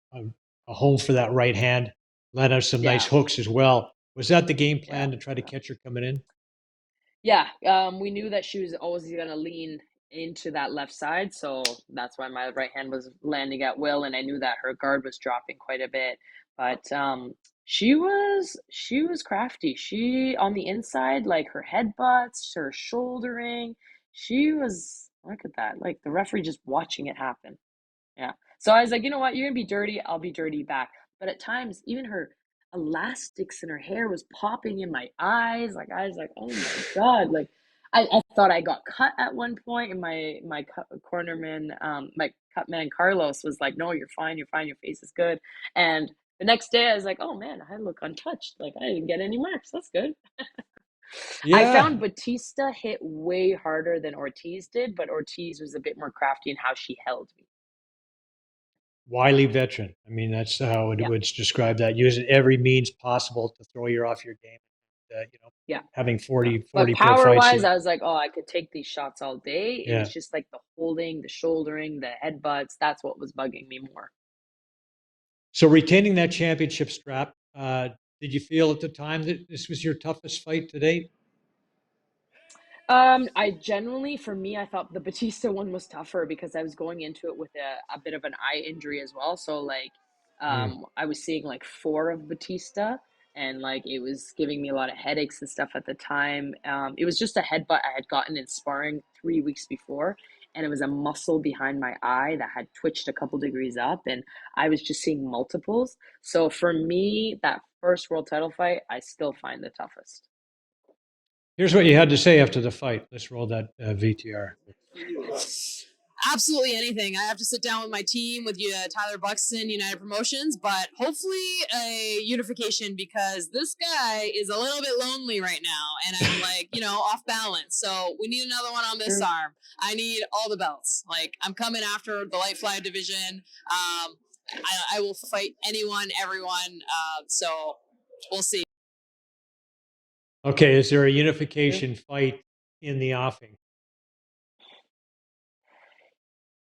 A: home for that right hand. Let out some nice
B: Yeah,
A: hooks as well. Was that the game
B: yeah.
A: plan to try to catch her coming in?
B: Yeah, we knew that she was always gonna lean into that left side, so that's why my right hand was landing at will, and I knew that her guard was dropping quite a bit. But she was crafty. She on the inside, like her headbutts, her shouldering. She was look at that, like the referee just watching it happen. Yeah. So I was like, you know what? You're gonna be dirty. I'll be dirty back. But at times, even her elastics in her hair was popping in my eyes. Like I was like, oh my God. Like I thought I got cut at one point, and my cornerman, my cut man Carlos was like, no, you're fine. You're fine. Your face is good. And the next day, I was like, oh man, I look untouched. Like I didn't get any marks. That's good. I found
A: Yeah,
B: Batista hit way harder than Ortiz did, but Ortiz was a bit more crafty in how she held me.
A: wily veteran. I mean, that's how it
B: Yeah.
A: would describe that. Using every means possible to throw you off your game.
B: Yeah.
A: Having
B: Yeah.
A: 40,
B: But
A: 40 pro
B: power
A: fights.
B: wise, I was like, oh, I could take these shots all day. It was
A: Yeah.
B: just like the holding, the shouldering, the headbutts. That's what was bugging me more.
A: So retaining that championship strap, did you feel at the time that this was your toughest fight to date?
B: I generally, for me, I thought the Batista one was tougher because I was going into it with a bit of an eye injury as well. So like,
A: Mm.
B: I was seeing like four of Batista, and like it was giving me a lot of headaches and stuff at the time. It was just a headbutt I had gotten in sparring 3 weeks before, and it was a muscle behind my eye that had twitched a couple degrees up, and I was just seeing multiples. So for me, that first world title fight, I still find the toughest.
A: Here's what you had to say after the fight. Let's roll that VTR.
D: Absolutely anything. I have to sit down with my team, with Tyler Buxton, United Promotions, but hopefully a unification because this guy is a little bit lonely right now, and I'm like, off balance. So we need another one on this arm. I need all the belts. Like, I'm coming after the light fly division. I will fight anyone, everyone. So we'll see.
A: Okay, is there a unification fight in the offing?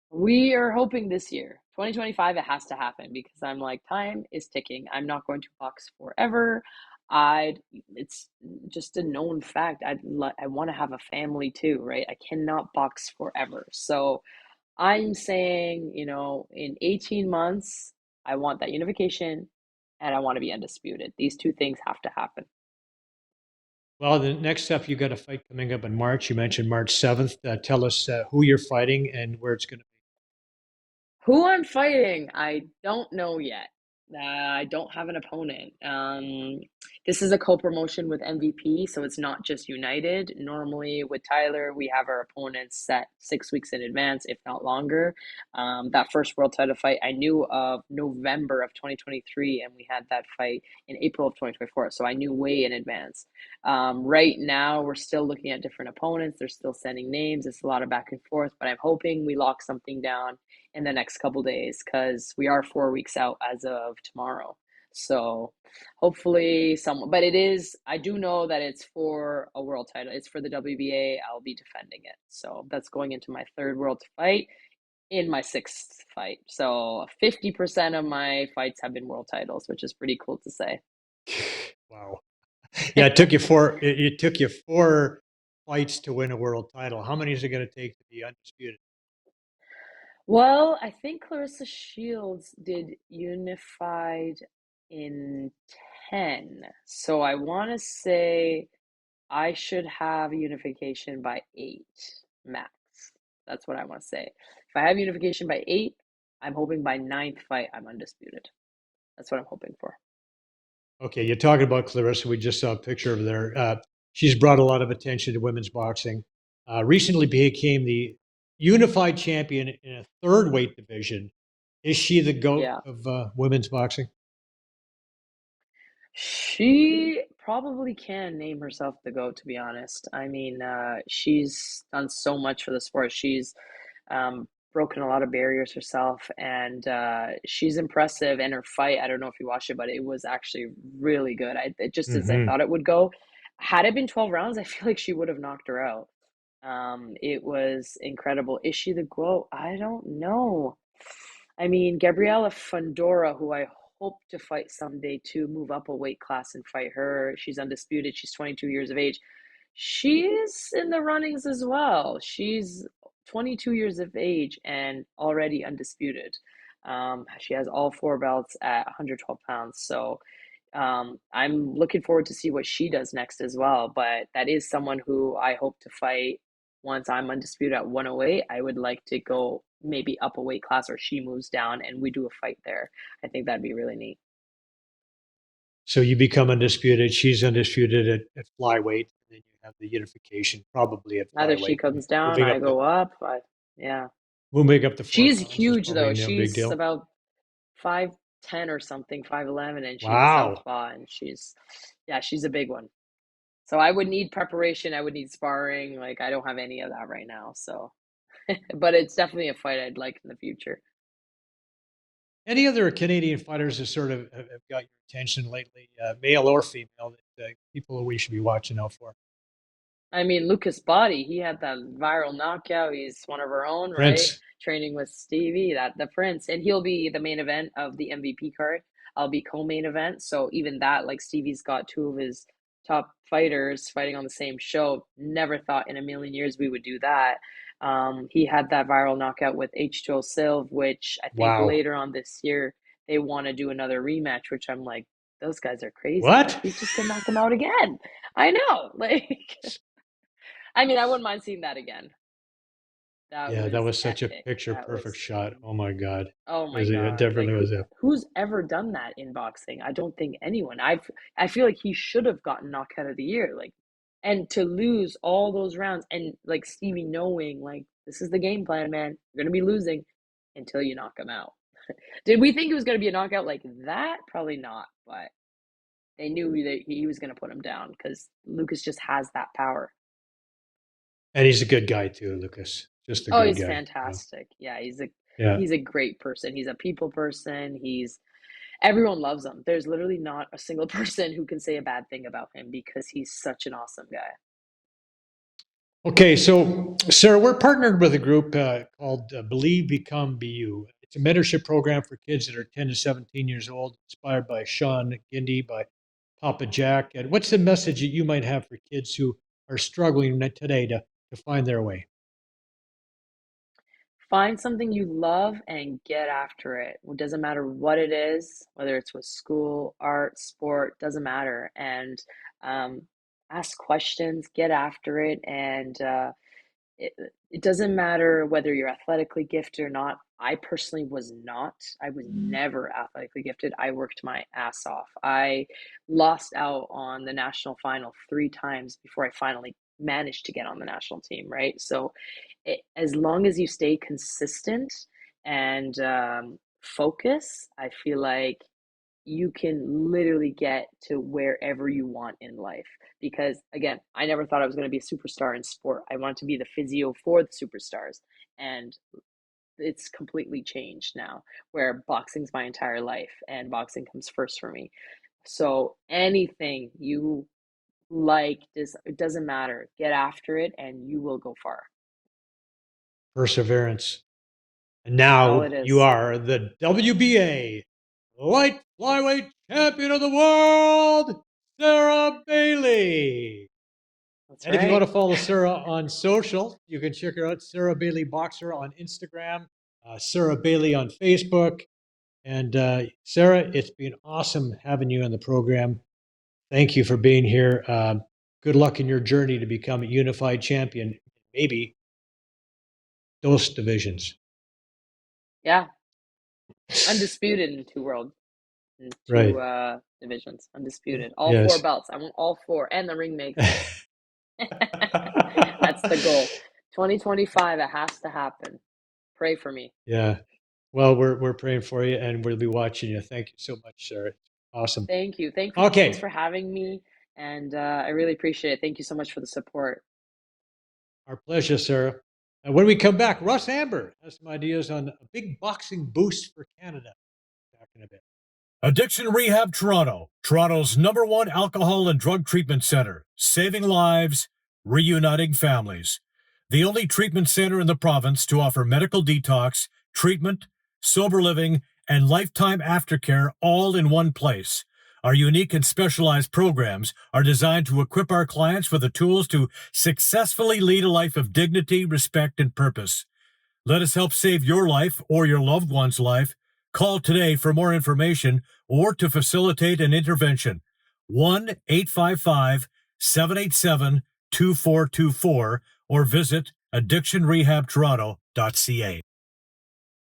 B: We are hoping this year, 2025, it has to happen because I'm like, time is ticking. I'm not going to box forever. It's just a known fact. I want to have a family too, right? I cannot box forever. So I'm saying, in 18 months, I want that unification and I want to be undisputed. These two things have to happen.
A: Well, the next up, you got a fight coming up in March. You mentioned March 7th. Tell us who you're fighting and where it's going to be.
B: Who I'm fighting, I don't know yet. I don't have an opponent. This is a co-promotion with MVP, so it's not just United. Normally with Tyler, we have our opponents set 6 weeks in advance, if not longer. That first world title fight, I knew of November of 2023, and we had that fight in April of 2024, so I knew way in advance. Right now, we're still looking at different opponents. They're still sending names. It's a lot of back and forth, but I'm hoping we lock something down in the next couple days because we are 4 weeks out as of tomorrow. So hopefully someone, but I do know that it's for a world title. It's for the WBA. I'll be defending it. So that's going into my third world fight in my sixth fight. So 50% of my fights have been world titles, which is pretty cool to say.
A: Wow. Yeah, it took you four fights to win a world title. How many is it going to take to be undisputed?
B: Well, I think Clarissa Shields did unified in 10. So I want to say I should have unification by 8 max. That's what I want to say. If I have unification by 8, I'm hoping by 9th fight I'm undisputed. That's what I'm hoping for.
A: Okay, you're talking about Clarissa. We just saw a picture of her. She's brought a lot of attention to women's boxing. Recently became the unified champion in a third weight division. Is she the GOAT
B: Yeah.
A: of women's boxing?
B: She probably can name herself the GOAT, to be honest. I mean, she's done so much for the sport. She's broken a lot of barriers herself, and she's impressive. And her fight, I don't know if you watched it, but it was actually really good. It just as I thought it would go. Had it been 12 rounds, I feel like she would have knocked her out. It was incredible. Is she the GOAT? I don't know. I mean, Gabriela Fundora, who I hope to fight someday to move up a weight class and fight her. She's undisputed. She's 22 years of age. She's in the runnings as well. She's 22 years of age and already undisputed. She has all 4 belts at 112 pounds. So I'm looking forward to see what she does next as well. But that is someone who I hope to fight once I'm undisputed at 108. I would like to go maybe up a weight class or she moves down and we do a fight there. I think that'd be really neat.
A: So you become undisputed. She's undisputed at flyweight, and then you have the unification probably at flyweight.
B: Either she comes down, I go up. Yeah.
A: Moving up to 4
B: She's
A: pounds is
B: huge though.
A: probably no big
B: She's
A: deal.
B: about 5'10" or something, 5'11", and she's a
A: Wow.
B: southpaw, and she's a big one. So I would need preparation. I would need sparring. Like, I don't have any of that right now. So, but it's definitely a fight I'd like in the future.
A: Any other Canadian fighters that sort of have got your attention lately, male or female, that people we should be watching out for?
B: I mean, Lucas Body, he had that viral knockout. He's one of our own, right?
A: Prince.
B: Training with Stevie, the Prince, and he'll be the main event of the MVP card. I'll be co-main event. So even that, like, Stevie's got 2 of his top fighters fighting on the same show. Never thought in a million years we would do that. He had that viral knockout with H2O Silv, which I think later on this year they want to do another rematch, which I'm like, those guys are crazy.
A: What?
B: Like, he's just gonna knock him out again. I know. Like, I mean, I wouldn't mind seeing that again.
A: That was such
B: epic.
A: a picture-perfect shot. Oh my God.
B: Oh my God.
A: It definitely
B: Like,
A: was it.
B: who's ever done that in boxing? I don't think anyone. I feel like he should have gotten knockout of the year. Like, And to lose all those rounds and like Stevie knowing like this is the game plan, man. You're gonna be losing until you knock him out. Did we think it was gonna be a knockout like that? Probably not, but they knew that he was gonna put him down because Lucas just has that power.
A: And he's a good guy too, Lucas. Just a
B: Oh,
A: good
B: he's
A: guy.
B: fantastic. Yeah,
A: Yeah.
B: he's a great person. He's a people person. Everyone loves him. There's literally not a single person who can say a bad thing about him because he's such an awesome guy.
A: Okay, so Sarah, we're partnered with a group called Believe, Become, Be You. It's a mentorship program for kids that are 10 to 17 years old, inspired by Sean Gindy, by Papa Jack. And what's the message that you might have for kids who are struggling today to find their way?
B: Find something you love and get after it. It doesn't matter what it is, whether it's with school, art, sport, doesn't matter. And um, ask questions, get after it, and it, it doesn't matter whether you're athletically gifted or not. I personally was not. I was never athletically gifted. I worked my ass off. I lost out on the national final 3 times before I finally managed to get on the national team, right? So as long as you stay consistent and focus, I feel like you can literally get to wherever you want in life. Because again, I never thought I was going to be a superstar in sport. I wanted to be the physio for the superstars. And it's completely changed now, where boxing's my entire life and boxing comes first for me. So anything you like, it doesn't matter. Get after it and you will go far.
A: Perseverance. And
B: That's all
A: now
B: it
A: you
B: is.
A: are the WBA Light Flyweight Champion of the World, Sara Bailey.
B: That's
A: And if you want
B: right.
A: to follow Sara on social, you can check her out, Sara Bailey Boxer on Instagram, Sara Bailey on Facebook. And Sara, it's been awesome having you on the program. Thank you for being here. Good luck in your journey to become a unified champion, maybe those divisions.
B: Yeah. Undisputed in 2 worlds. In two
A: Right.
B: divisions. Undisputed. All 4
A: Yes.
B: belts. I want all 4 and the ring maker. That's the goal. 2025, it has to happen. Pray for me.
A: Yeah. Well, we're praying for you, and we'll be watching you. Thank you so much, Sara. Awesome.
B: Thank you. Thanks
A: Okay.
B: for having me. And I really appreciate it. Thank you so much for the support.
A: Our pleasure, Sara. And when we come back, Russ Amber has some ideas on a big boxing boost for Canada. Back in a bit.
E: Addiction Rehab Toronto, Toronto's #1 alcohol and drug treatment center, saving lives, reuniting families. The only treatment center in the province to offer medical detox, treatment, sober living, and lifetime aftercare all in one place. Our unique and specialized programs are designed to equip our clients with the tools to successfully lead a life of dignity, respect, and purpose. Let us help save your life or your loved one's life. Call today for more information or to facilitate an intervention. 1-855-787-2424 or visit addictionrehabtoronto.ca.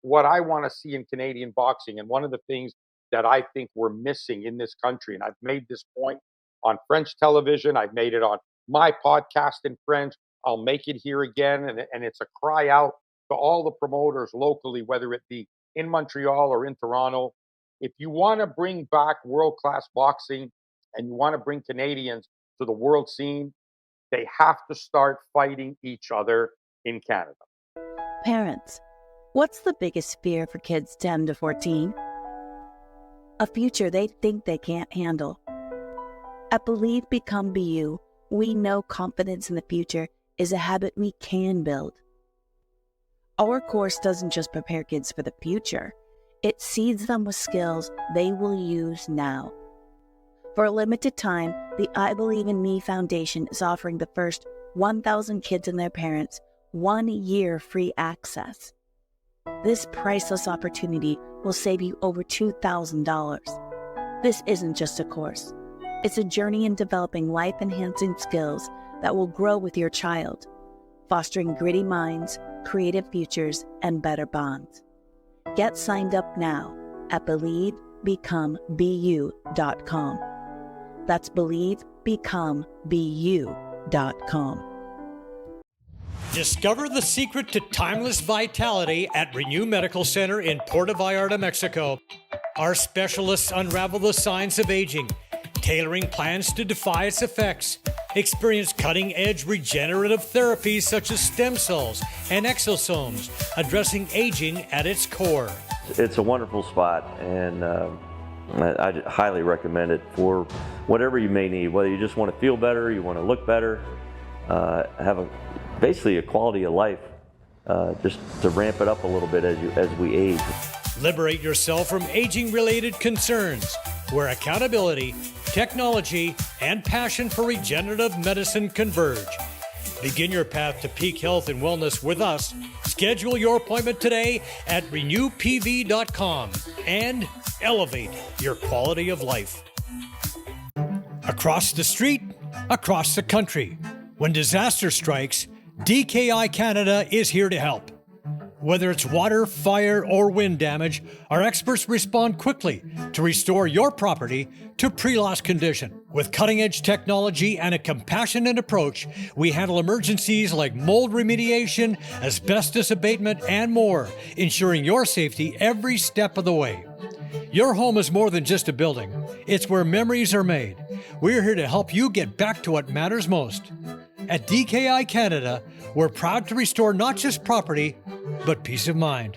F: What I want to see in Canadian boxing, and one of the things that I think we're missing in this country, and I've made this point on French television, I've made it on my podcast in French, I'll make it here again, and it's a cry out to all the promoters locally, whether it be in Montreal or in Toronto. If you want to bring back world-class boxing and you want to bring Canadians to the world scene, they have to start fighting each other in Canada.
G: Parents, what's the biggest fear for kids 10 to 14? A future they think they can't handle. At Believe, Become, Be You, we know confidence in the future is a habit we can build. Our course doesn't just prepare kids for the future, it seeds them with skills they will use now. For a limited time, the I Believe in Me Foundation is offering the first 1,000 kids and their parents 1 year free access. This priceless opportunity will save you over $2,000. This isn't just a course. It's a journey in developing life-enhancing skills that will grow with your child, fostering gritty minds, creative futures, and better bonds. Get signed up now at BelieveBecomeBeYou.com. That's BelieveBecomeBeYou.com. renewmedicalcenter.com.
A: Discover the secret to timeless vitality at Renew Medical Center in Puerto Vallarta, Mexico. Our specialists unravel the science of aging, tailoring plans to defy its effects. Experience cutting-edge regenerative therapies such as stem cells and exosomes, addressing aging at its core.
H: It's a wonderful spot, and I highly recommend it for whatever you may need, whether you just want to feel better, you want to look better, have basically a quality of life, just to ramp it up a little bit as we age.
A: Liberate yourself from aging-related concerns, where accountability, technology, and passion for regenerative medicine converge. Begin your path to peak health and wellness with us. Schedule your appointment today at renewpv.com and elevate your quality of life. Across the street, across the country, when disaster strikes, DKI Canada is here to help. Whether it's water, fire, or wind damage, our experts respond quickly to restore your property to pre-loss condition. With cutting-edge technology and a compassionate approach, we handle emergencies like mold remediation, asbestos abatement, and more, ensuring your safety every step of the way. Your home is more than just a building. It's where memories are made. We're here to help you get back to what matters most. At DKI Canada, we're proud to restore not just property, but peace of mind.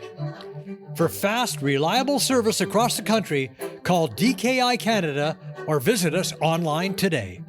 A: For fast, reliable service across the country, call DKI Canada or visit us online today.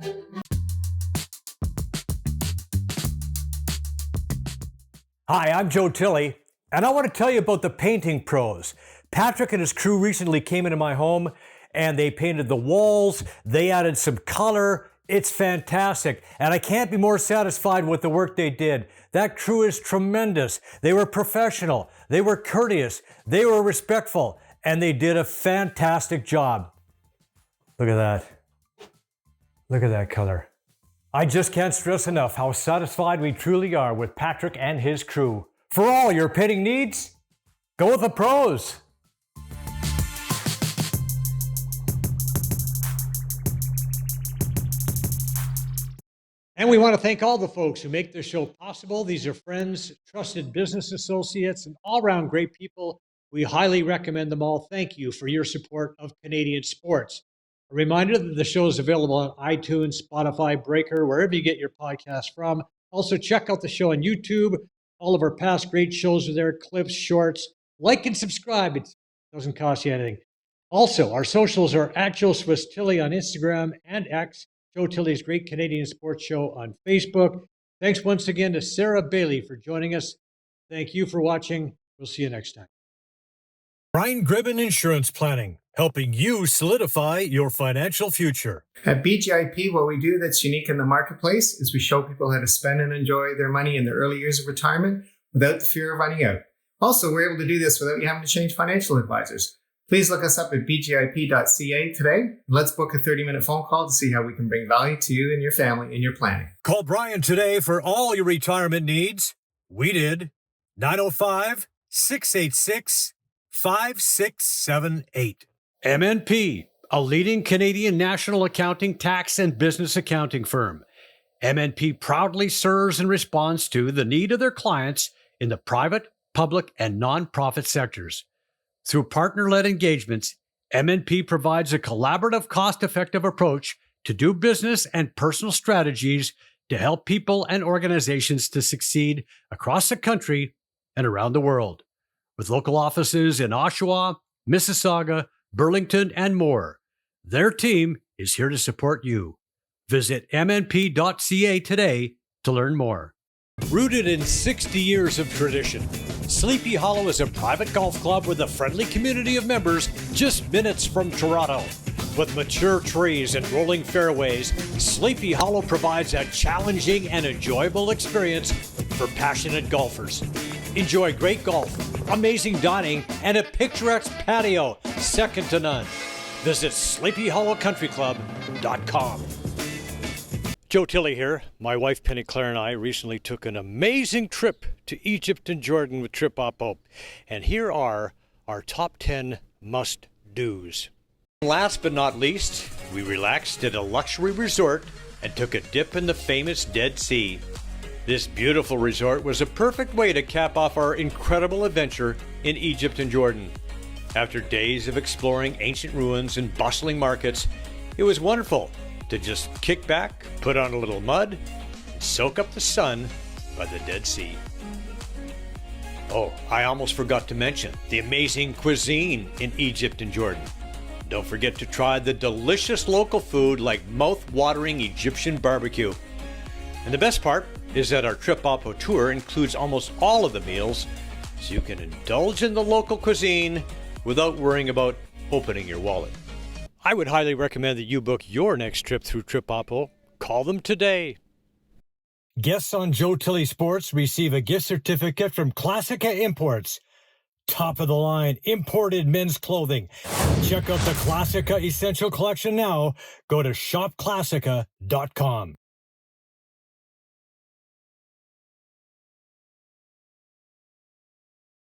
A: Hi, I'm Joe Tilley, and I want to tell you about the painting pros. Patrick and his crew recently came into my home, and they painted the walls, they added some color. It's fantastic, and I can't be more satisfied with the work they did. That crew is tremendous. They were professional, they were courteous, they were respectful, and they did a fantastic job. Look at that. Look at that color. I just can't stress enough how satisfied we truly are with Patrick and his crew. For all your painting needs, go with the pros. And we want to thank all the folks who make this show possible. These are friends, trusted business associates, and all-around great people. We highly recommend them all. Thank you for your support of Canadian sports. A reminder that the show is available on iTunes, Spotify, Breaker, wherever you get your podcasts from. Also, check out the show on YouTube. All of our past great shows are there, clips, shorts. Like and subscribe. It doesn't cost you anything. Also, our socials are at Joe Swiss Tilley on Instagram and X. Joe Tilley's Great Canadian Sports Show on Facebook. Thanks once again to Sara Bailey for joining us. Thank you for watching. We'll see you next time. Brian Gribben Insurance Planning, helping you solidify your financial future.
I: At BGIP, what we do that's unique in the marketplace is we show people how to spend and enjoy their money in the early years of retirement without the fear of running out. Also, we're able to do this without you having to change financial advisors. Please look us up at bgip.ca today. Let's book a 30-minute phone call to see how we can bring value to you and your family in your planning.
E: Call Brian today for all your retirement needs. We did. 905-686-5678. MNP, a leading Canadian national accounting, tax, and business accounting firm. MNP proudly serves and responds to the need of their clients in the private, public, and nonprofit sectors. Through partner-led engagements, MNP provides a collaborative, cost-effective approach to do business and personal strategies to help people and organizations to succeed across the country and around the world. With local offices in Oshawa, Mississauga, Burlington, and more, their team is here to support you. Visit mnp.ca today to learn more. Rooted in 60 years of tradition, Sleepy Hollow is a private golf club with a friendly community of members just minutes from Toronto. With mature trees and rolling fairways, Sleepy Hollow provides a challenging and enjoyable experience for passionate golfers. Enjoy great golf, amazing dining, and a picturesque patio second to none. Visit sleepyhollowcountryclub.com. Joe Tilley here. My wife Penny Claire and I recently took an amazing trip to Egypt and Jordan with Trip Oppo. And here are our top 10 must-dos. Last but not least, we relaxed at a luxury resort
A: and took a dip in the famous Dead Sea. This beautiful resort was a perfect way to cap off our incredible adventure in Egypt and Jordan. After days of exploring ancient ruins and bustling markets, it was wonderful to just kick back, put on a little mud, and soak up the sun by the Dead Sea. Oh, I almost forgot to mention the amazing cuisine in Egypt and Jordan. Don't forget to try the delicious local food like mouth-watering Egyptian barbecue. And the best part is that our Trip Oppo tour includes almost all of the meals, so you can indulge in the local cuisine without worrying about opening your wallet. I would highly recommend that you book your next trip through Trip Oppo. Call them today.
E: Guests on Joe Tilley Sports receive a gift certificate from Classica Imports. Top of the line imported men's clothing. Check out the Classica Essential Collection now. Go to shopclassica.com.